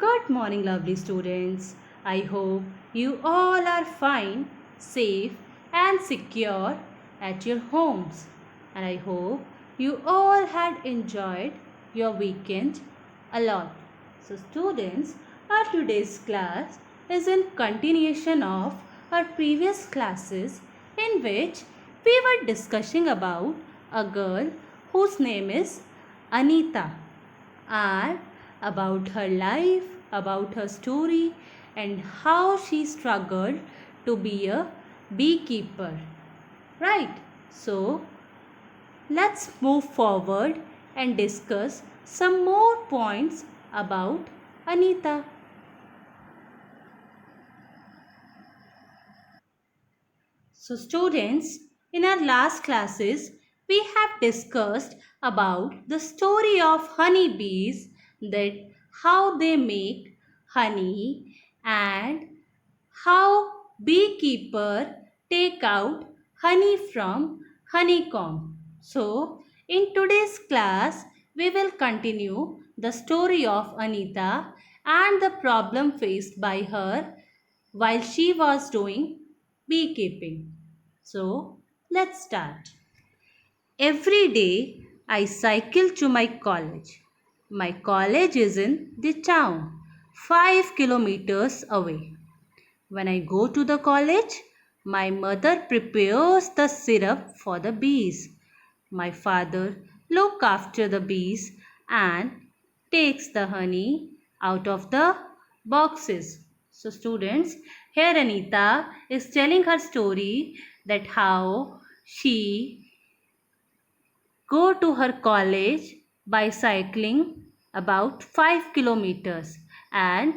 Good morning, lovely students. I hope you all are fine, safe, and secure at your homes. And I hope you all had enjoyed your weekend a lot. So, students, our today's class is in continuation of our previous classes in which we were discussing about a girl whose name is Anita and about her life, about her story, and how she struggled to be a beekeeper. Right? So, let's move forward and discuss some more points about Anita. So students, in our last classes, we have discussed about the story of honeybees, that how they make honey and how beekeeper take out honey from honeycomb. So in today's class, we will continue the story of Anita and the problem faced by her while she was doing beekeeping. So, let's start. Every day I cycle to my college. My college is in the town, 5 kilometers away. When I go to the college, my mother prepares the syrup for the bees. My father looks after the bees and takes the honey out of the boxes. So students, here Anita is telling her story that how she go to her college by cycling about 5 kilometers, and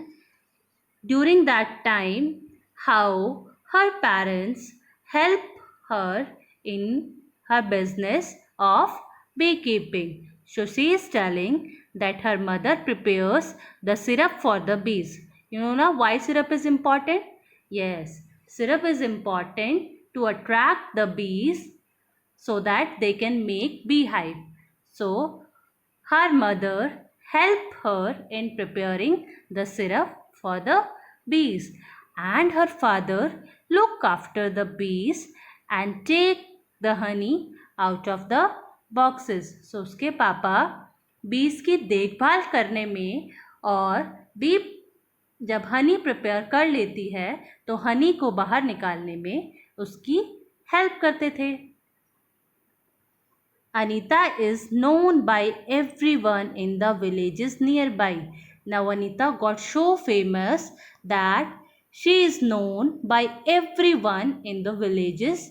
during that time how her parents help her in her business of beekeeping. So she is telling that her mother prepares the syrup for the bees. You know now why syrup is important? Yes, syrup is important to attract the bees so that they can make beehive. So her mother helped her in preparing the syrup for the bees, and her father look after the bees and take the honey out of the boxes. So उसके पापा बीज की देखभाल करने में और B जब Honey prepare कर लेती है तो हनी को बाहर निकालने में उसकी हेल्प करते थे. Anita is known by everyone in the villages nearby. Now Anita got so famous that she is known by everyone in the villages,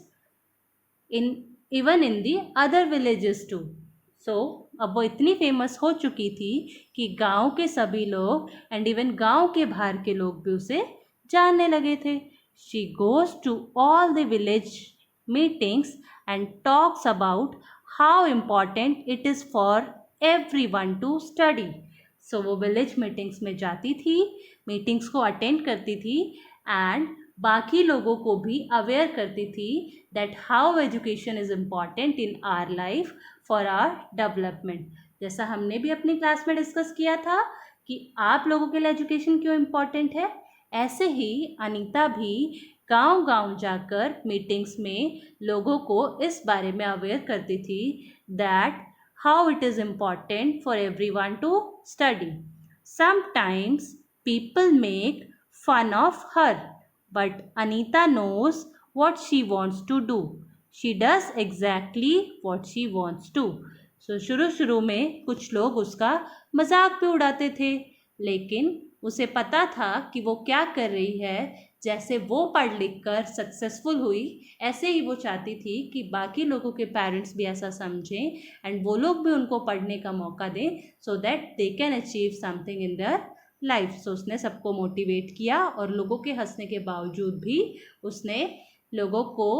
in even in the other villages too. So अब वो इतनी famous हो चुकी थी कि गांव के सभी लोग एंड इवन गांव के बाहर के लोग भी उसे जानने लगे थे. She goes to all the village meetings and talks about how important it is for everyone to study. So वो विलेज मीटिंग्स में जाती थी, मीटिंग्स को अटेंड करती थी एंड बाकी लोगों को भी अवेयर करती थी that how education is important in our life for our development. जैसा हमने भी अपनी क्लास में डिस्कस किया था कि आप लोगों के लिए एजुकेशन क्यों इम्पॉर्टेंट है, ऐसे ही अनीता भी गांव-गांव जाकर मीटिंग्स में लोगों को इस बारे में अवेयर करती थी that how it is important for everyone to study. Sometimes people make fun of her, but Anita knows what she wants to do. She does exactly what she wants to. So शुरू में कुछ लोग उसका मजाक भी उड़ाते थे, लेकिन उसे पता था कि वो क्या कर रही है. जैसे वो पढ़ लिख कर सक्सेसफुल हुई, ऐसे ही वो चाहती थी कि बाकी लोगों के पेरेंट्स भी ऐसा समझें एंड वो लोग भी उनको पढ़ने का मौका दें so that they can achieve something in their life. So उसने सबको मोटिवेट किया और लोगों के हंसने के बावजूद भी उसने लोगों को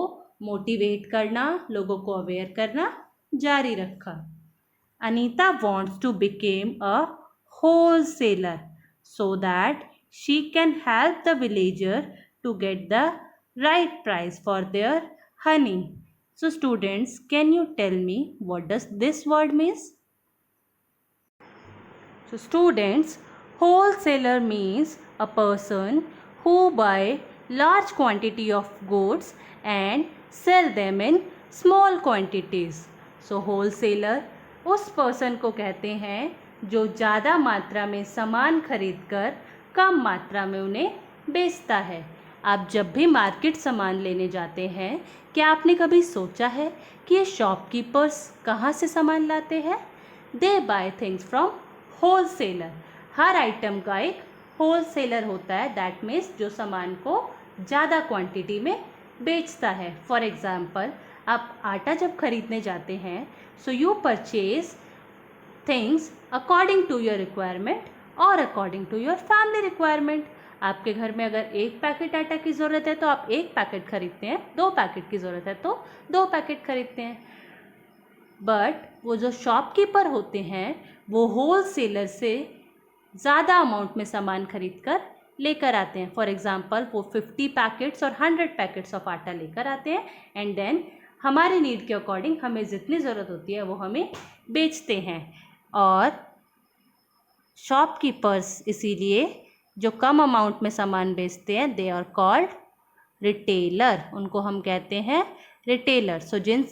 मोटिवेट करना, लोगों को अवेयर करना जारी रखा. Anita wants to become a wholesaler so that she can help the villager to get the right price for their honey. So students, can you tell me what does this word means? So students, wholesaler means a person who buy large quantity of goods and sell them in small quantities. So wholesaler उस person को कहते हैं जो ज़्यादा मात्रा में सामान खरीद कर कम मात्रा में उन्हें बेचता है. आप जब भी मार्केट सामान लेने जाते हैं, क्या आपने कभी सोचा है कि ये शॉपकीपर्स कहाँ से सामान लाते हैं? They buy things from wholesaler. हर आइटम का एक होलसेलर होता है, दैट मीन्स जो सामान को ज़्यादा क्वांटिटी में बेचता है. फॉर एग्जाम्पल, आप आटा जब खरीदने जाते हैं, so you purchase things according to your requirement और according to your family requirement. आपके घर में अगर 1 पैकेट आटा की ज़रूरत है तो आप 1 पैकेट खरीदते हैं, 2 पैकेट की ज़रूरत है तो 2 पैकेट खरीदते हैं. बट वो जो शॉपकीपर होते हैं वो होलसेलर से ज़्यादा अमाउंट में सामान खरीद कर लेकर आते हैं. फॉर एग्ज़ाम्पल, वो 50 पैकेट्स और 100 पैकेट्स ऑफ आटा लेकर आते हैं एंड देन हमारे नीड के अकॉर्डिंग हमें जितनी ज़रूरत होती है वो हमें बेचते हैं. और शॉपकीपर्स इसीलिए जो कम अमाउंट में सामान बेचते हैं, दे आर कॉल्ड रिटेलर. उनको हम कहते हैं रिटेलर. सो जिन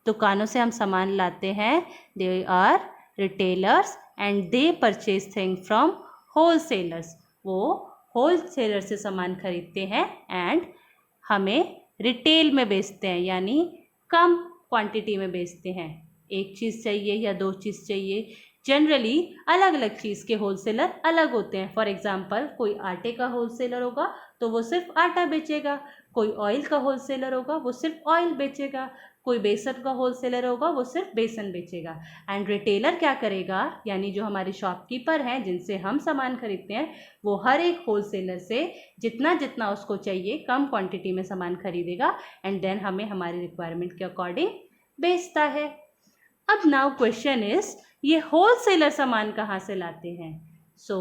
दुकानों से हम सामान लाते हैं, they are retailers and they purchase thing from wholesalers. वो होलसेलर से सामान खरीदते हैं एंड हमें रिटेल में बेचते हैं, यानी कम क्वांटिटी में बेचते हैं. एक चीज़ चाहिए या 2 चीज़ चाहिए, जनरली अलग अलग चीज़ के होलसेलर अलग होते हैं. फॉर एग्जांपल, कोई आटे का होलसेलर होगा तो वो सिर्फ आटा बेचेगा, कोई ऑयल का होलसेलर होगा वो सिर्फ ऑयल बेचेगा, कोई बेसन का होलसेलर होगा वो सिर्फ बेसन बेचेगा. एंड रिटेलर क्या करेगा, यानी जो हमारे शॉपकीपर हैं जिनसे हम सामान खरीदते हैं, वो हर एक होलसेलर से जितना जितना उसको चाहिए कम क्वांटिटी में सामान खरीदेगा एंड देन हमें हमारी रिक्वायरमेंट के अकॉर्डिंग बेचता है. अब नाउ क्वेश्चन इज, ये होलसेलर सामान कहाँ से लाते हैं? So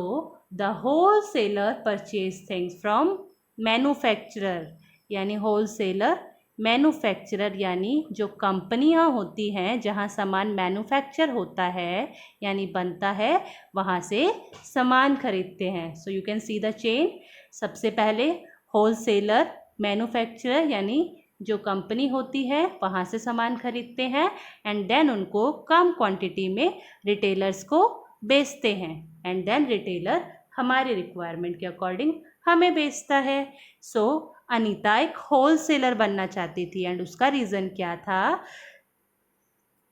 the wholesaler purchase things from manufacturer. यानी होलसेलर मैन्युफैक्चरर यानी जो कंपनियां होती हैं जहां सामान मैन्युफैक्चर होता है यानी बनता है, वहां से सामान खरीदते हैं. So you can see the chain. सबसे पहले होलसेलर मैन्युफैक्चरर यानी जो कंपनी होती है वहाँ से सामान खरीदते हैं एंड देन उनको कम क्वांटिटी में रिटेलर्स को बेचते हैं एंड देन रिटेलर हमारे रिक्वायरमेंट के अकॉर्डिंग हमें बेचता है. सो अनीता एक होलसेलर बनना चाहती थी एंड उसका रीज़न क्या था?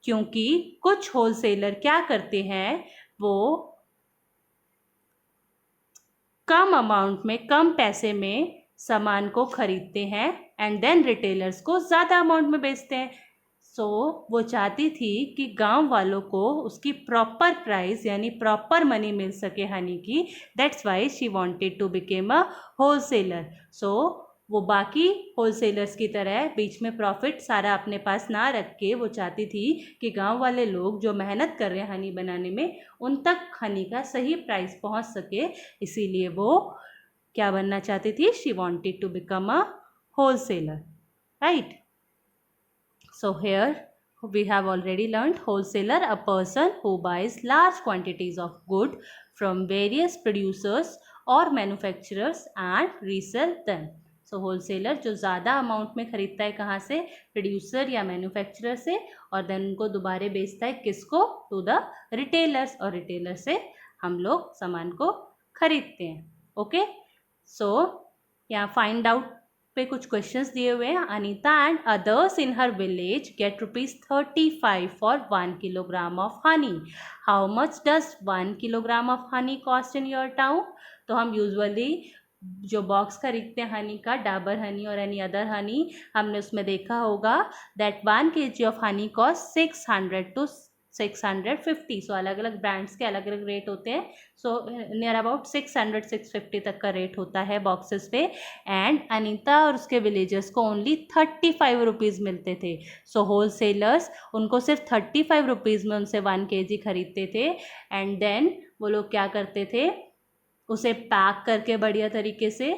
क्योंकि कुछ होलसेलर क्या करते हैं, वो कम अमाउंट में कम पैसे में सामान को खरीदते हैं एंड देन रिटेलर्स को ज़्यादा अमाउंट में बेचते हैं. सो वो चाहती थी कि गांव वालों को उसकी प्रॉपर प्राइस यानी प्रॉपर मनी मिल सके हनी की. That's why she wanted to became a wholesaler. So वो बाकी होलसेलर्स की तरह बीच में प्रॉफिट सारा अपने पास ना रख के वो चाहती थी कि गांव वाले लोग जो मेहनत कर रहे हैं हनी बनाने में, उन तक हनी का सही प्राइस पहुंच सके. इसीलिए वो क्या बनना चाहती थी? She wanted to become a wholesaler, right? So here we have already learned wholesaler, a person who buys large quantities of good from various producers or manufacturers and resell them. So wholesaler जो ज़्यादा amount में खरीदता है कहाँ से? Producer या manufacturer से, और देन उनको दोबारा बेचता है किसको? टू द रिटेलर्स, और रिटेलर से हम लोग सामान को खरीदते हैं. ओके, सो यहाँ फाइंड आउट पे कुछ क्वेश्चंस दिए हुए हैं. Anita and others in her village get ₹35 for 1 kilogram of honey. How much does 1 kilogram of honey cost in your town? तो हम यूजुअली जो बॉक्स खरीदते हैं हनी का, डाबर हनी और एनी अदर हनी, हमने उसमें देखा होगा that 1 kg of honey cost 600 to 650. सो अलग अलग ब्रांड्स के अलग अलग रेट होते हैं. सो नियर अबाउट 600-650 तक का रेट होता है बॉक्सेस पे. एंड अनीता और उसके विलेजर्स को ओनली 35 रुपीज़ मिलते थे. सो होलसेलर्स उनको सिर्फ 35 रुपीज़ में उनसे 1 kg खरीदते थे एंड देन वो लोग क्या करते थे, उसे पैक करके बढ़िया तरीके से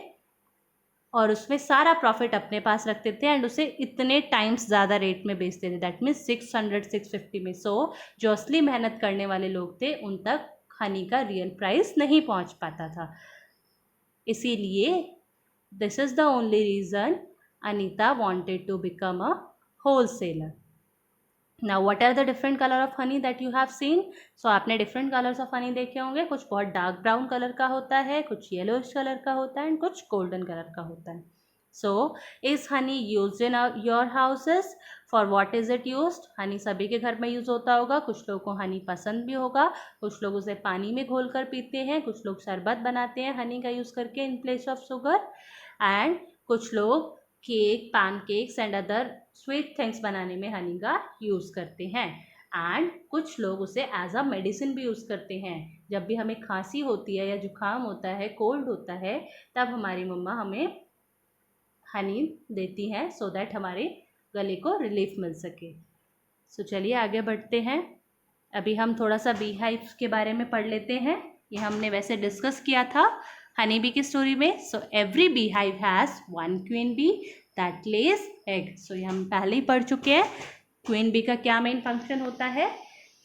और उसमें सारा प्रॉफिट अपने पास रखते थे एंड उसे इतने टाइम्स ज़्यादा रेट में बेचते थे. दैट मीन्स 600-650 में. सो जो असली मेहनत करने वाले लोग थे उन तक हनी का रियल प्राइस नहीं पहुंच पाता था। इसीलिए this is the only reason Anita wanted to become a wholesaler. Now what are the different color of honey that you have seen? So आपने different colors of honey देखे होंगे। कुछ बहुत डार्क ब्राउन कलर का होता है, कुछ येलोइश कलर का होता है, एंड कुछ गोल्डन कलर का होता है। So is honey used in your houses? For what is it used? Honey सभी के घर में यूज़ होता होगा। कुछ लोगों को हनी पसंद भी होगा, कुछ लोग उसे पानी में घोल कर पीते हैं, कुछ लोग शरबत बनाते हैं हनी का यूज़ करके in place of sugar, and कुछ लोग cake, pancakes and other sweet things बनाने में हनी का यूज़ करते हैं। एंड कुछ लोग उसे एज अ मेडिसिन भी यूज़ करते हैं। जब भी हमें खांसी होती है या जुकाम होता है, कोल्ड होता है, तब हमारी मम्मा हमें हनी देती हैं सो दैट हमारे गले को रिलीफ मिल सके। सो चलिए आगे बढ़ते हैं। अभी हम थोड़ा सा बी हाइव्स के बारे में पढ़ लेते हैं। ये हमने वैसे डिस्कस किया था हनी बी की स्टोरी में। So every bee hive has one queen bee that lays egg. So ये हम पहले ही पढ़ चुके हैं। क्वीन बी का क्या मेन फंक्शन होता है?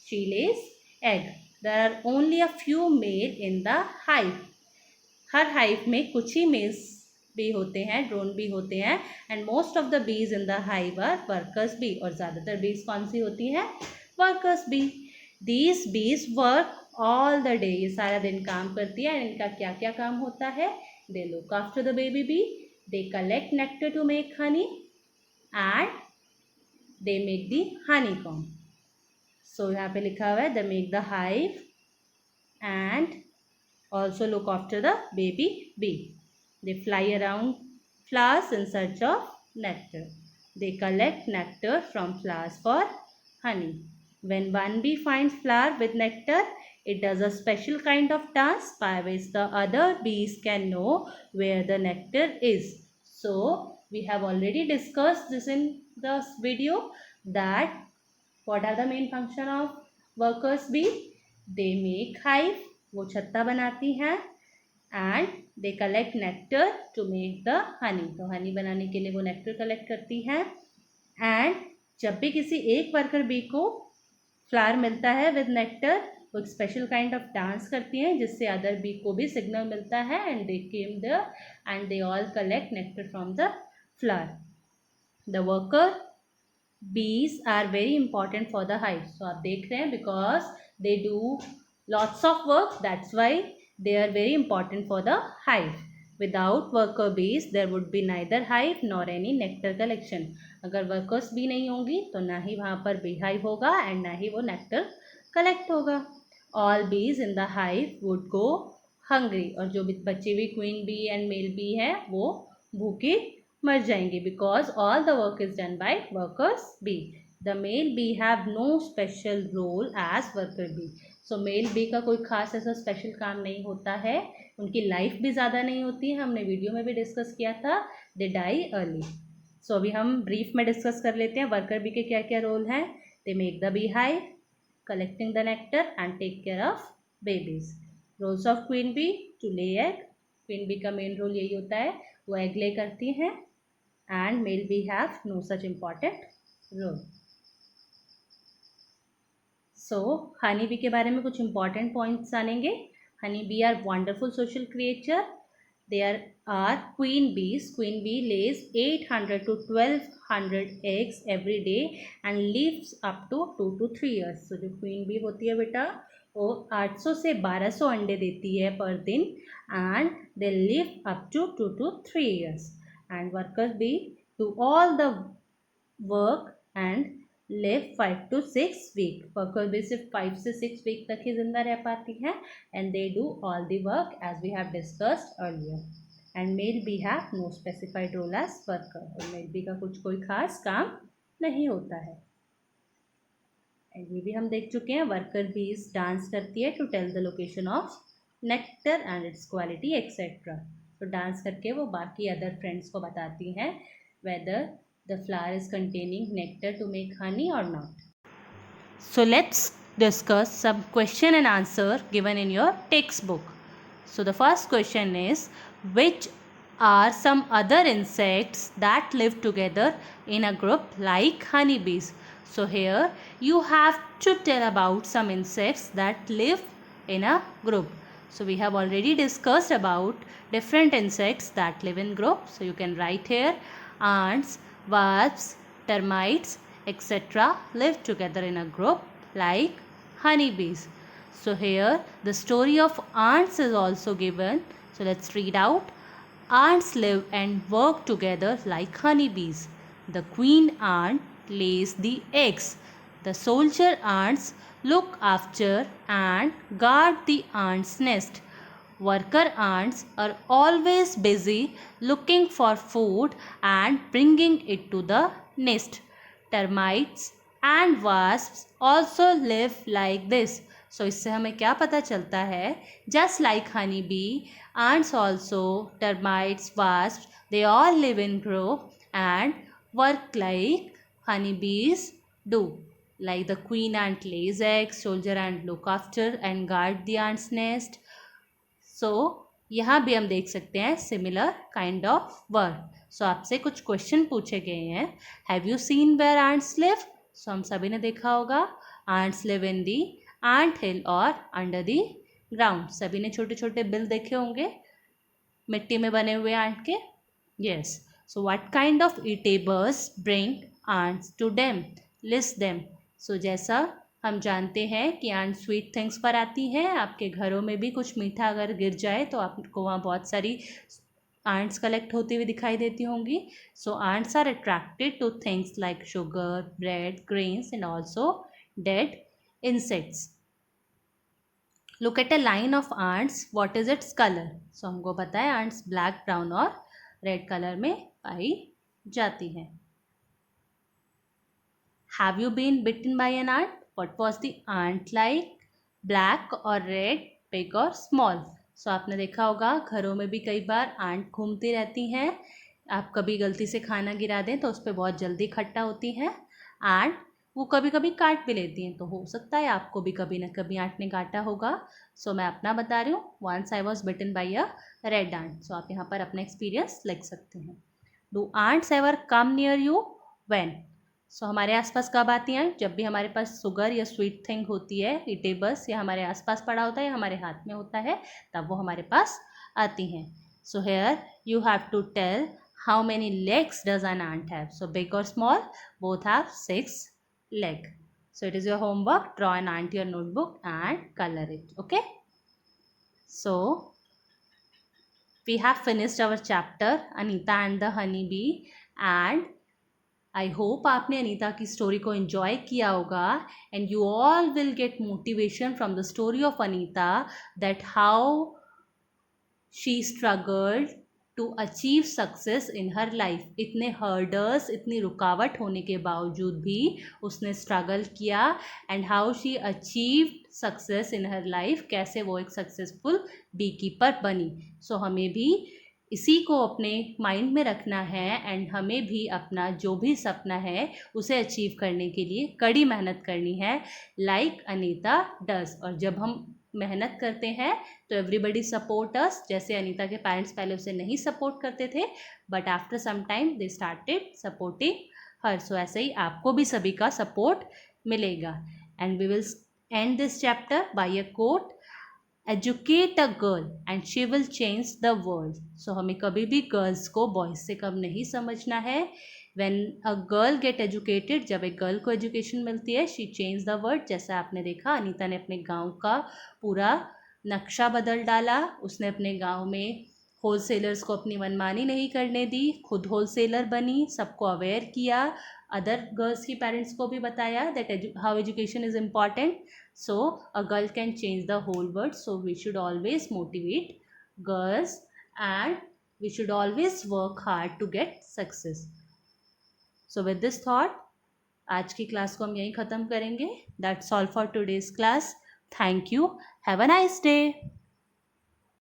She lays egg. There are only a few male in the hive. हर हाइव में कुछ ही मेल्स बी होते हैं, ड्रोन बी होते हैं, and most of the bees in the hive are workers bee. और ज़्यादातर बीज कौन सी होती हैं? Workers bee. These bees work all the day. ये सारा दिन काम करती है। इनका क्या क्या काम होता है? They look after the baby bee, they collect nectar to make honey, and they make the honey comb. So यहाँ पे लिखा हुआ है they make the hive and also look after the baby bee. They fly around flowers in search of nectar. They collect nectar from flowers for honey. When one bee finds flower with nectar, it does a special kind of dance by which the other bees can know where the nectar is. So we have already discussed this in this video that what are the main function of workers bee? They make hive, वो छत्ता बनाती हैं, and they collect nectar to make the honey. तो honey बनाने के लिए वो nectar collect करती हैं। एंड जब भी किसी एक वर्कर बी को फ्लावर मिलता है विद नेक्टर, वो एक स्पेशल काइंड ऑफ डांस करती हैं जिससे अदर बी को भी सिग्नल मिलता है, and they came the and they all collect nectar from the flower. The worker bees are very important for the hive. So आप देख रहे हैं because they do lots of work, that's why they are very important for the hive. Without worker bees there would be neither hive nor any nectar collection. अगर workers bee नहीं होंगी तो ना ही वहाँ पर bee hive होगा and ना ही वो nectar collect होगा। All bees in the hive would go hungry. और जो भी बची हुई queen bee and male bee है वो भूखी मर जाएंगे because all the work is done by workers bee. The male bee have no special role as worker bee. So mail bee का कोई खास ऐसा स्पेशल काम नहीं होता है। उनकी लाइफ भी ज़्यादा नहीं होती है, हमने वीडियो में भी डिस्कस किया था। They die early. सो अभी हम ब्रीफ में डिस्कस कर लेते हैं वर्कर बी के क्या क्या रोल हैं। They make the bee hive, collecting the nectar and take care of babies. Roles of queen bee to lay egg. Queen bee का मेन रोल यही होता है, वो एग ले करती हैं, and male bee have no such important role. So honey bee के बारे में कुछ इंपॉर्टेंट पॉइंट्स जानेंगे। Honey bee are wonderful social creature. There are queen bees. Queen bee lays 800 to 1200 eggs every day and lives up to 2 to 3 years। So जो queen B होती है बेटा वो 800 से 1200 अंडे देती है पर दिन, and they live up to 2 to 3 years। And worker bee do all the work and live 5 to 6 week. Worker भी सिर्फ 5 से 6 वीक तक ही जिंदा रह पाती हैं, and they do all the work as we have discussed earlier. And male bee have no specified role as worker. और male bee का कुछ कोई खास काम नहीं होता है। एंड ये भी हम देख चुके हैं वर्कर बीज डांस करती है to tell the location of nectar and its quality etcetera. तो डांस करके वो बाकी अदर फ्रेंड्स को बताती हैं whether the flower is containing nectar to make honey or not. So let's discuss some question and answer given in your textbook. So the first question is, which are some other insects that live together in a group like honeybees? So here you have to tell about some insects that live in a group. So we have already discussed about different insects that live in group. So you can write here ants, wasps, termites, etc. live together in a group like honeybees. So here the story of ants is also given. So let's read out. Ants live and work together like honeybees. The queen ant lays the eggs. The soldier ants look after and guard the ant's nest. Worker ants are always busy looking for food and bringing it to the nest. Termites and wasps also live like this. So इससे हमें क्या पता चलता है? Just like honeybee, ants also, termites, wasps, they all live in group and work like honeybees do. Like the queen ant lays eggs, soldier ant look after and guard the ant's nest. सो यहाँ भी हम देख सकते हैं similar kind of work. So आपसे कुछ question पूछे गए हैं. Have you seen where ants live? So हम सभी ने देखा होगा एंट्स लिव इन दी एंट हिल और अंडर दी ग्राउंड. सभी ने छोटे छोटे बिल देखे होंगे मिट्टी में बने हुए एंट के. Yes. So what kind of eatables bring ants to them? List them. So जैसा हम जानते हैं कि आंट स्वीट थिंग्स पर आती हैं. आपके घरों में भी कुछ मीठा अगर गिर जाए तो आपको वहाँ बहुत सारी आंट्स कलेक्ट होती हुई दिखाई देती होंगी. So ants are attracted to things like sugar, bread, grains and also dead insects. Look at a line of ants. What is its colour? So हमको पता है आंट्स ब्लैक, ब्राउन और रेड कलर में पाई जाती हैं. Have you been bitten by an ant? What was the ant like? Black or red, big or small? So आपने देखा होगा घरों में भी कई बार आंट घूमती रहती हैं. आप कभी गलती से खाना गिरा दें तो उस पर बहुत जल्दी इकट्ठा होती हैं एंड वो कभी कभी काट भी लेती हैं. तो हो सकता है आपको भी कभी ना कभी आंट ने काटा होगा. सो मैं अपना बता रही हूँ. Once I was bitten by a red ant. So आप यहाँ पर अपना एक्सपीरियंस लिख सकते हैं. Do ants ever come near you? When? So हमारे आसपास कब आती हैं? जब भी हमारे पास शुगर या स्वीट थिंग होती है, ईटेबल्स, या हमारे आसपास पड़ा होता है या हमारे हाथ में होता है, तब वो हमारे पास आती हैं. So here you have to tell how many legs does an ant have. So big और small both have 6 leg. So it is your homework. Draw an ant your notebook and color it. Okay. So we have finished our chapter Anita and the Honeybee, and I hope आपने अनीता की story को enjoy किया होगा and you all will get motivation from the story of Anita that how she struggled to achieve success in her life. इतने hurdles, इतनी रुकावट होने के बावजूद भी उसने स्ट्रगल किया and how she achieve success in her life. कैसे वो एक सक्सेसफुल बी कीपर बनी. सो हमें भी इसी को अपने माइंड में रखना है एंड हमें भी अपना जो भी सपना है उसे अचीव करने के लिए कड़ी मेहनत करनी है लाइक अनीता डज. और जब हम मेहनत करते हैं तो एवरीबडी सपोर्ट अस. जैसे अनीता के पेरेंट्स पहले उसे नहीं सपोर्ट करते थे but after some time they started supporting her. So ऐसे ही आपको भी सभी का सपोर्ट मिलेगा. And we will end this chapter by a quote. Educate a girl and she will change the world. So हमें कभी भी गर्ल्स को बॉयज़ से कम नहीं समझना है. When a girl get educated, जब एक गर्ल को एजुकेशन मिलती है, शी चेंज द वर्ल्ड. जैसा आपने देखा अनीता ने अपने गांव का पूरा नक्शा बदल डाला. उसने अपने गांव में होलसेलर्स को अपनी मनमानी नहीं करने दी, खुद होलसेलर बनी, सबको अवेयर किया, अदर गर्ल्स की पेरेंट्स को भी बताया that how education is important. So a girl can change the whole world. So we should always motivate girls and we should always work hard to get success. So with this thought, आज की class को हम यहीं ख़त्म करेंगे. That's all for today's class. Thank you. Have a nice day.